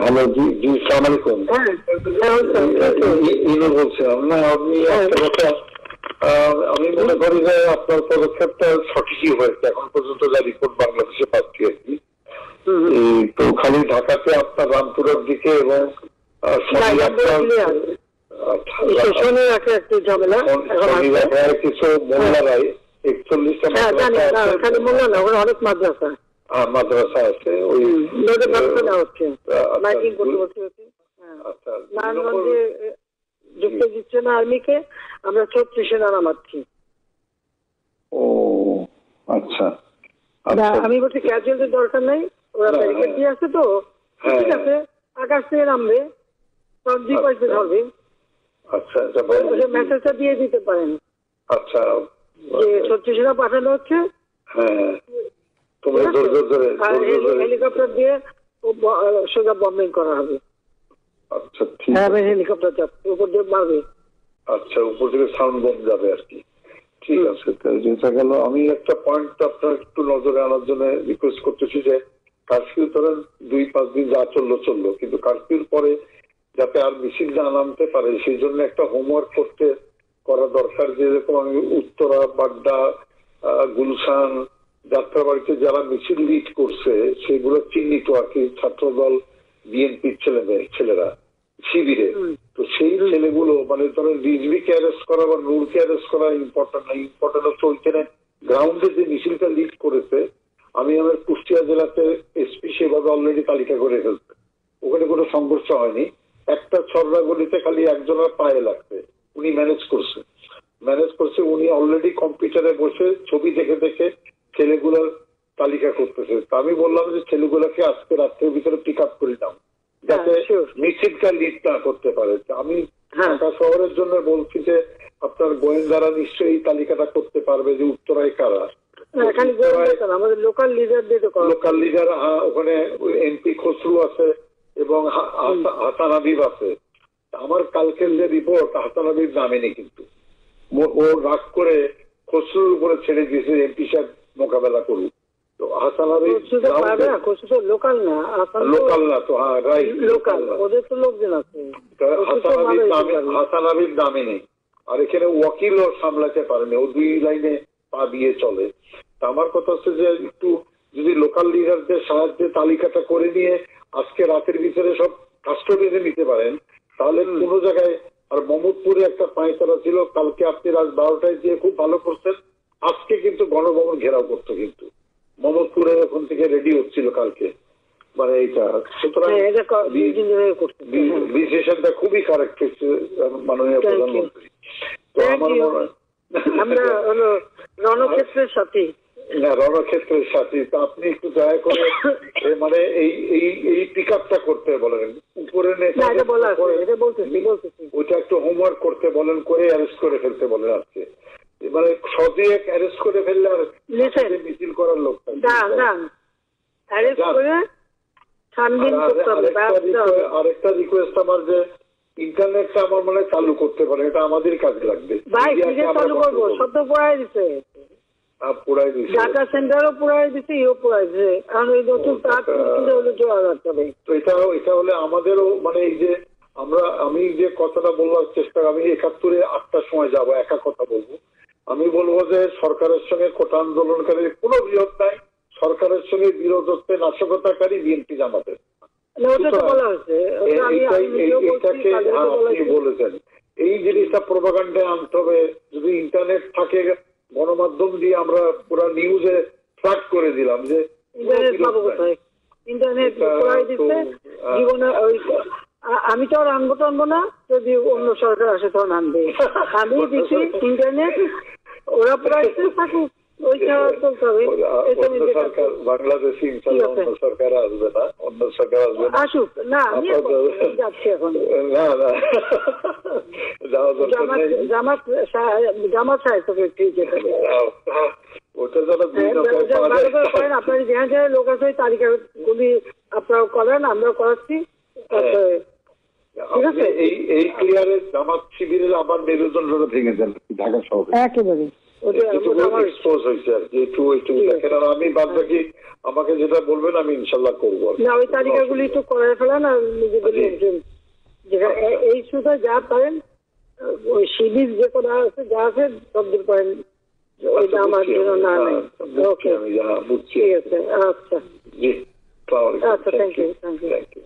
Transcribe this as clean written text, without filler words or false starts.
Hello, জি জি, আসসালামু আলাইকুম। ইনু বলছিলাম। না, আপনি একটা কথা, আমি মনে করি যে আপনার পদক্ষেপটা সঠিকই হয়েছে এখন পর্যন্ত, যা রিপোর্ট বাংলাদেশে পাচ্ছি আর কি। তো খালি ঢাকাতে আপনার রামপুরের দিকে এবং কিছু মোল্লারাই 41টা মাদ্রাসা আছে, ওই নারায়ণগঞ্জে যুক্ত দিচ্ছে না আর্মিকে, আমরা 36-এ নামাচ্ছি। ও আচ্ছা, আমি বলছি ক্যাজুয়ালিটির দরকার নাই, ওরা ব্যারিকেড দিয়ে আসছে তো, ঠিক আছে, আকাশ থেকে নামবে, সব দুই পাশে ধরবে। আচ্ছা, মেসেজটা দিয়ে দিতে পারেন। আচ্ছা, যে 36টা পাঠানো হচ্ছে, হেলিকপ্টার দিয়ে সোজা বম্বিং করা হবে। আচ্ছা, হেলিকপ্টার যাচ্ছে উপর দিয়ে মারবে। আচ্ছা, উপর থেকে সাউন্ড বম যাবে আর কি। ঠিক আছে, যেটা গেল। আমি একটা পয়েন্ট আপনার একটু নজরে আনার জন্য রিকোয়েস্ট করতেছি যে কারফিউ ধরেন 2-5 দিন যা চললো, কিন্তু কারফিউর পরে যাতে আর মিছিল না নামতে পারে সেই জন্য একটা হোমওয়ার্ক করা দরকার। যেরকম আমি উত্তরা, বাড্ডা, গুলশান, যাত্রাবাড়িতে যারা মিছিল লিড করছে সেগুলো চিহ্নিত আর কি, ছাত্রদল, বিএনপির ছেলেরা শিবিরে। তো সেই ছেলেগুলো মানে ধরেন রিজভিকে অ্যারেস্ট করা বা নূরকে অ্যারেস্ট করা ইম্পর্টেন্ট না, ইম্পর্টেন্ট হচ্ছে ওইখানে গ্রাউন্ডে যে মিছিলটা লিড করেছে। আমি আমার কুষ্টিয়া জেলাতে এসপি সেভাবে অলরেডি তালিকা করে ফেলছে, ওখানে কোনো সংঘর্ষ হয়নি। একটা ছড়রা গলিতে খালি একজনের পায়ে লাগছে, উনি ম্যানেজ করছে। উনি অলরেডি কম্পিউটারে বসে ছবি দেখে ছেলেগুলোর তালিকা করতেছে। তা আমি বললাম যে ছেলেগুলোকে আজকে রাত্রের ভিতরে পিক আপ করে দাও, যাতে মিছিলটা লিড না করতে পারে। আমি ঢাকা শহরের জন্য বলছি যে আপনার গোয়েন্দারা নিশ্চয়ই এই তালিকাটা করতে পারবে যে উত্তরায় কারা। আমাদের লোকাল লিডার, হ্যাঁ, ওখানে এমপি খসরু আছে এবং হাসান হাবিব আছে। আমার কালকের যে রিপোর্ট, হাসান হাবিব নামেনি, কিন্তু ও রাগ করে খসরুর উপরে ছেড়ে দিয়েছে এমপি সাহেব মোকাবেলা করুক। তো হাসান হাবিব লোকাল না তো, হ্যাঁ রাইট, লোকাল, ওদের তো লোকজন আছে। হাসান হাবিব নামেনি, আর এখানে ওয়াকিলও সামলাতে পারেনি, ও 2 লাইনে পা দিয়ে চলে। তা আমার কথা হচ্ছে যে একটু যদি লোকাল লিডারদের সাহায্যে তালিকাটা করে নিয়ে আজকে রাতের ভিতরে সব কাস্টডিতে নিতে পারেন, তাহলে কোনো জায়গায়। আর মোহাম্মদপুরে একটা পায়তারা ছিল, কালকে আপনি রাত 12টায় দিয়ে খুব ভালো করছেন। আজকে কিন্তু গণভবন ঘেরাও করতো, কিন্তু মোহাম্মদপুরে ওখান থেকে রেডি হচ্ছিল কালকে, মানে এইটা। সুতরাং ডিসিশনটা খুবই কারেক্ট হচ্ছে মাননীয় প্রধানমন্ত্রী। তো আমার মনে হয় আমরা রণক্ষেত্রের সাথে রণক্ষেত্রের সাথী। তা আপনি একটু দয়া করে মানে এই পিক আপটা করতে বলেন, উপরে ওইটা একটু হোমওয়ার্ক করতে বলেন, করে অ্যারেস্ট করে ফেলতে বলেন আজকে। মানে সজিয়ে অ্যারেস্ট করে ফেললে আর মিছিল করার লোক। আরেকটা রিকোয়েস্ট আমার, যে ইন্টারনেটটা আমার মনে হয় চালু করতে পারে, এটা আমাদের কাজে লাগবে। সব তো পড়াই দিচ্ছে, ঢাকা সেন্টারও পুরাই দিচ্ছে, ইও পুরাই দিচ্ছে, কারণ ওই নতুন তো এটা হলে আমাদেরও মানে এই যে আমি যে কথাটা বলবার চেষ্টা, আমি 71-এ 8টার সময় যাবো, একা কথা বলবো। আমি বলবো যে সরকারের সঙ্গে কোটা আন্দোলনকারীর কোনো বিরোধ নাই, সরকারের সঙ্গে বিরোধ হচ্ছে নাশকতাকারী বিএনপি জামাতের। আপনি বলেছেন এই জিনিসটা প্রোপাগান্ডায় আনতে হবে। যদি ইন্টারনেট থাকে, গণমাধ্যম দিয়ে আমরা পুরো নিউজে ট্র্যাক করে দিলাম যে ইন্টারনেট জীবনে আমি তো আর আনবো না, যদি অন্য সরকার আসে তখন আনবে। আমি দিচ্ছি ইন্টারনেট, ওরা পুরাইতে থাকুক, ওইটা চলতে হবে। বাংলাদেশে ইনশাআল্লাহ অন্য সরকার আসবে না, আসুক না, আমি যাচ্ছি এখন। জামাত সাহেব ওটা যারা আপনার যেখানে যেখানে লোক আছে তালিকা গুলি আপনারা করেন, আমরাও করাচ্ছি। ঠিক আছে, এই ক্লিয়ারে জামাত শিবিরের আবার মেরুদণ্ডটা ভেঙে দেন ঢাকা শহরে একেবারে। এক্সপোজ হয়েছে আর কি, একটু দেখেন। আর আমি বাদ বাকি আমাকে যেটা বলবেন আমি ইনশাল্লাহ করবো। না ওই তালিকাগুলি একটু করে ফেলেন আর নিজেদের লোকজন যেটা এই শুধু যা পারেন ওই সিরিজ যে করা আছে যা আছে সব দূর করেন, ওইটা আমার জন্য না নেই। ওকে আমি বুঝছি। ঠিক আছে, আচ্ছা জি, আচ্ছা, থ্যাংক ইউ।